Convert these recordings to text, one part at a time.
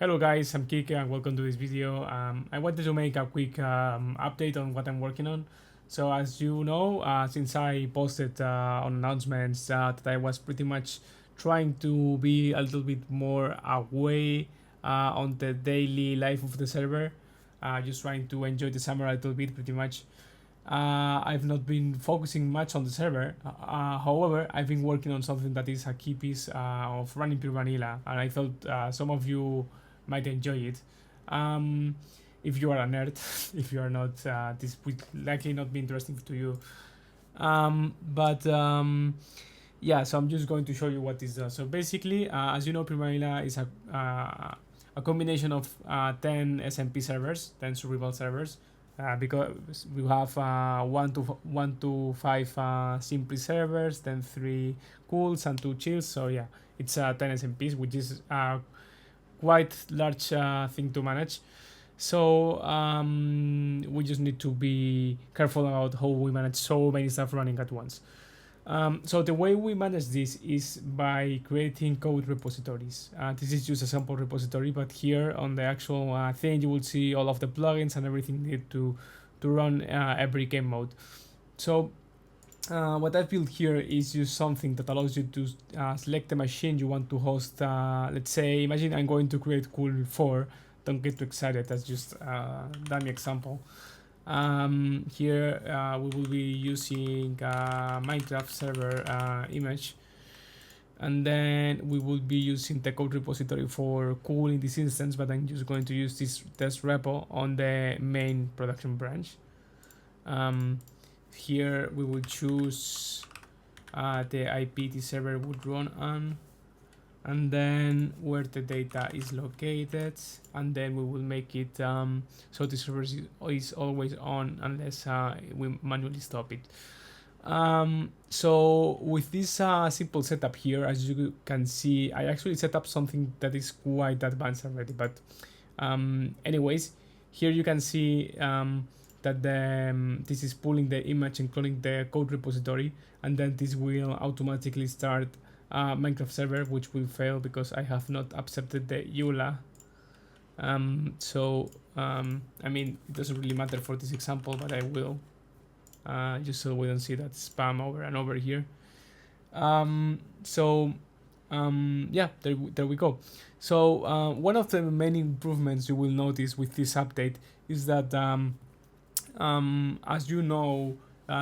Hello guys, I'm Kike and welcome to this video. I wanted to make a quick update on what I'm working on. So as you know, since I posted on announcements that I was pretty much trying to be a little bit more away on the daily life of the server, just trying to enjoy the summer a little bit pretty much. I've not been focusing much on the server. However, I've been working on something that is a key piece of running PureVanilla, and I thought some of you might enjoy it. Um, if you are a nerd, if you are not, this would likely not be interesting to you. But yeah, so I'm just going to show you what this does. So basically, as you know, PureVanilla is a combination of 10 SMP servers, 10 survival servers, because we have 1 to 5 simply servers, then 3 cools and 2 chills. So yeah, it's 10 SMPs, which is quite large thing to manage. So we just need to be careful about how we manage so many stuff running at once. So the way we manage this is by creating code repositories. This is just a sample repository, but here on the actual thing, you will see all of the plugins and everything needed to run every game mode. So what I've built here is just something that allows you to select the machine you want to host. Let's say, imagine I'm going to create cool 4. Don't get too excited, that's just a dummy example. Here we will be using Minecraft server image, and then we will be using the code repository for cool in this instance, but I'm just going to use this test repo on the main production branch. Here we will choose the IP the server would run on, and then where the data is located, and then we will make it so the server is always on unless we manually stop it. So with this simple setup here, as you can see, I actually set up something that is quite advanced already, but anyways, here you can see that this is pulling the image and cloning the code repository, and then this will automatically start Minecraft server, which will fail because I have not accepted the EULA. I mean, it doesn't really matter for this example, but I will, just so we don't see that spam over and over here. Yeah, there we go. So one of the main improvements you will notice with this update is that as you know,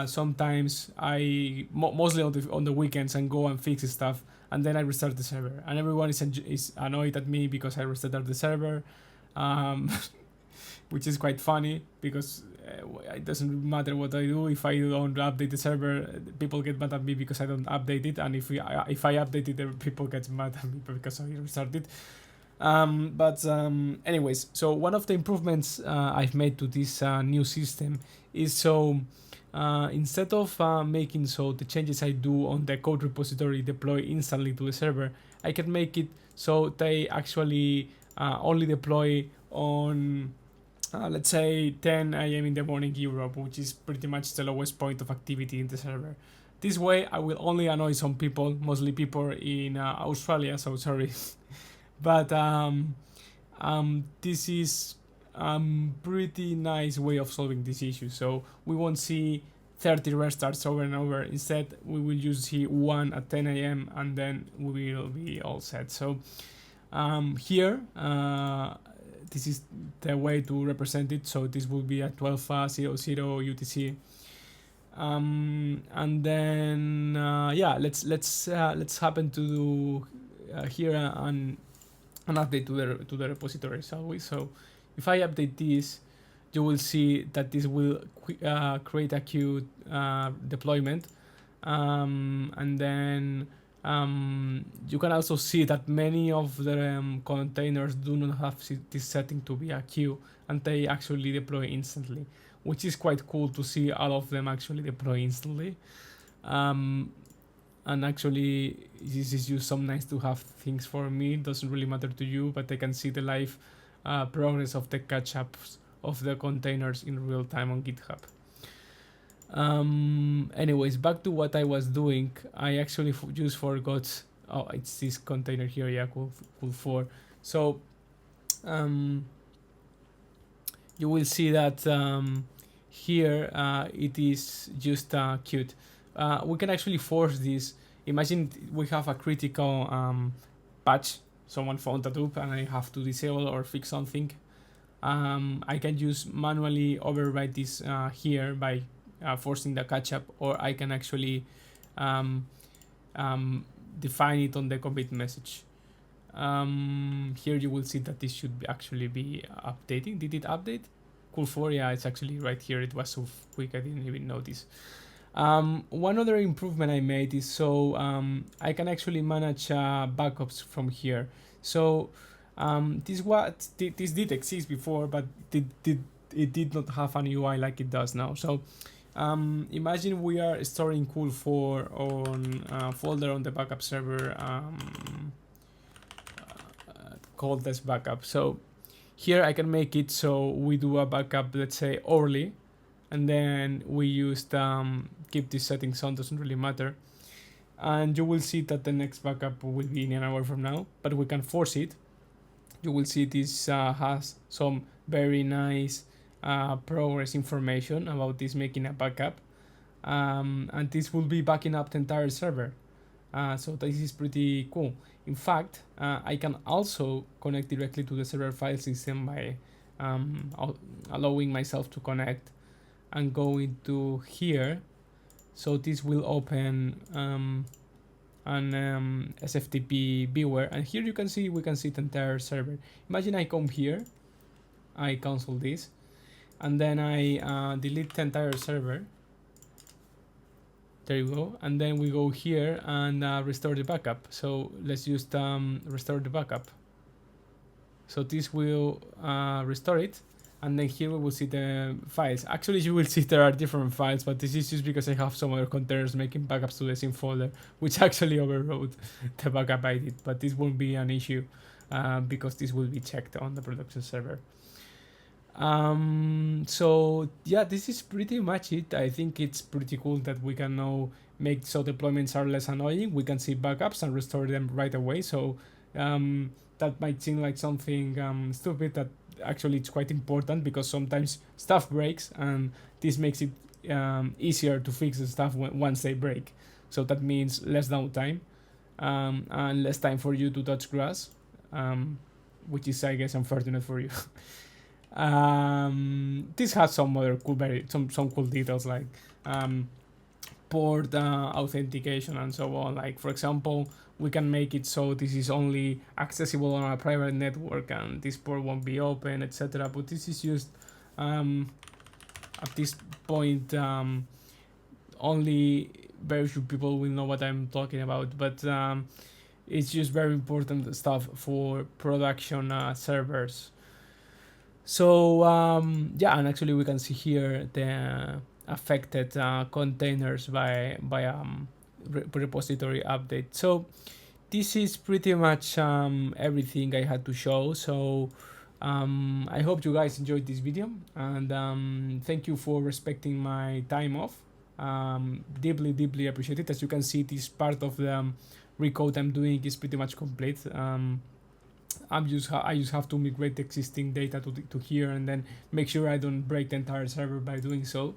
sometimes I mostly on the weekends and go and fix stuff, and then I restart the server, and everyone is annoyed at me because I restarted the server, which is quite funny because it doesn't matter what I do. If I don't update the server, people get mad at me because I don't update it, and if I update it, people get mad at me because I restarted. Anyways, so one of the improvements I've made to this new system is so instead of making so the changes I do on the code repository deploy instantly to the server, I can make it so they actually only deploy on let's say 10 a.m. in the morning Europe, which is pretty much the lowest point of activity in the server. This way I will only annoy some people, mostly people in Australia, so sorry. But this is pretty nice way of solving this issue. So we won't see 30 restarts over and over. Instead, we will just see one at 10 a.m. and then we will be all set. So here, this is the way to represent it. So this will be at 12:00 UTC. And then yeah, let's happen to do here an update to the repository, shall we? So if I update this, you will see that this will create a queue deployment, and then you can also see that many of the containers do not have this setting to be a queue, and they actually deploy instantly, which is quite cool to see all of them actually deploy instantly. And actually this is just some nice to have things for me. It doesn't really matter to you, but I can see the live progress of the catch-ups of the containers in real time on GitHub. Anyways, back to what I was doing. I actually just forgot. Oh, it's this container here. Yeah, cool 4. So you will see that here it is just cute. We can actually force this. Imagine we have a critical patch, someone found a dupe and I have to disable or fix something. I can just manually override this here by forcing the catch up, or I can actually define it on the commit message. Here you will see that this should actually be updating. Did it update? Cool 4, yeah, it's actually right here. It was so quick I didn't even notice. One other improvement I made is so I can actually manage backups from here. So this did exist before, but it did not have an UI like it does now. So imagine we are storing cool4 on a folder on the backup server called as backup. So here I can make it so we do a backup, let's say hourly, and then we used keep these settings on, doesn't really matter. And you will see that the next backup will be in an hour from now, but we can force it. You will see this has some very nice progress information about this making a backup, and this will be backing up the entire server. So this is pretty cool. In fact, I can also connect directly to the server file system by allowing myself to connect and go into here. So this will open an SFTP viewer, and here you can see we can see the entire server. Imagine I come here, I cancel this, and then I delete the entire server. There you go, and then we go here and restore the backup. So let's just restore the backup. So this will restore it, and then here we will see the files. Actually, you will see there are different files, but this is just because I have some other containers making backups to the same folder, which actually overrode the backup I did. But this won't be an issue because this will be checked on the production server. So yeah, this is pretty much it. I think it's pretty cool that we can now make so deployments are less annoying. We can see backups and restore them right away. So that might seem like something stupid, that actually it's quite important, because sometimes stuff breaks and this makes it easier to fix the stuff once they break. So that means less downtime and less time for you to touch grass, which is, I guess, unfortunate for you. This has some other cool, some cool details like port authentication and so on. Like, for example, we can make it so this is only accessible on a private network and this port won't be open, etc. But this is just at this point only very few people will know what I'm talking about, but it's just very important stuff for production servers. So yeah, and actually we can see here the affected containers by repository update. So this is pretty much everything I had to show. So I hope you guys enjoyed this video, and thank you for respecting my time off. Deeply appreciate it. As you can see, this part of the recode I'm doing is pretty much complete. I just have to migrate the existing data to here, and then make sure I don't break the entire server by doing so.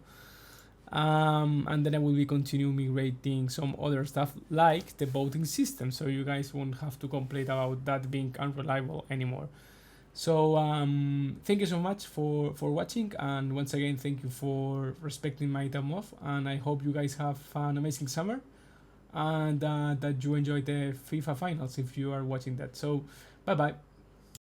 And then I will be continue migrating some other stuff like the voting system, so you guys won't have to complain about that being unreliable anymore. So thank you so much for watching, and once again thank you for respecting my time off, and I hope you guys have an amazing summer, and that you enjoy the FIFA finals if you are watching that. So bye bye.